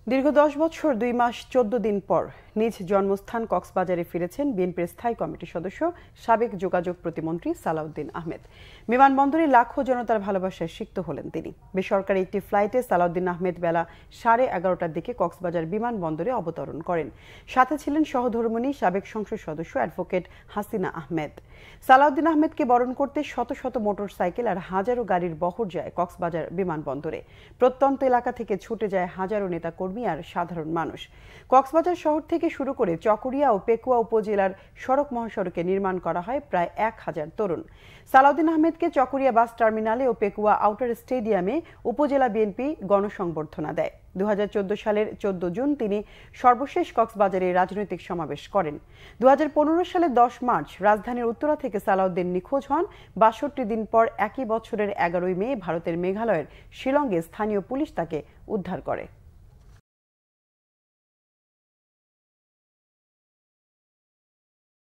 দীর্ঘ 10 বছর 2 মাস 14 দিন পর নিজ জন্মস্থান কক্সবাজারে ফিরেছেন বিএনপির স্থায়ী কমিটির সদস্য সাবেক যোগাযোগ প্রতিমন্ত্রী সালাউদ্দিন আহমেদ। বিমানবন্দরে লাখো জনতার ভালোবাসায় সিক্ত হলেন তিনি। বেসরকারি একটি ফ্লাইটে সালাউদ্দিন আহমেদ বেলা 11:30টার দিকে কক্সবাজার বিমানবন্দরে অবতরণ করেন। সাথে ছিলেন সহধর্মিণী সাবেক সংসদ সদস্য অ্যাডভোকেট হাসিনা আহমেদ। সালাউদ্দিন আহমেদকে বরণ করতে শত শত মোটরসাইকেল আর হাজারো গাড়ির বহর যায় কক্সবাজার বিমানবন্দরে। প্রত্যন্ত এলাকা থেকে ছুটে যায় হাজারো নেতাকর্মী আর সাধারণ মানুষ। কক্সবাজার শহর থেকে শুরু করে চকরিয়া ও পেকুয়া উপজেলার সড়ক মহাসড়কে নির্মাণ করা হয় প্রায় 1000 তরুণ। সালাউদ্দিন আহমেদকে চকরিয়া বাস টার্মিনালে ও পেকুয়া আউটার স্টেডিয়ামে উপজেলা বিএনপি গণসংবর্ধনা দেয়। 2014 সালের 14 জুন তিনি সর্বশেষ কক্সবাজারে রাজনৈতিক সমাবেশ করেন। 2015 সালের 10 মার্চ রাজধানীর উত্তরা থেকে সালাউদ্দিন নিখোঁজ হন। 62 দিন পর একই বছরের 11ই মে ভারতের মেঘালয়ের শিলংয়ে স্থানীয় পুলিশ তাকে উদ্ধার করে।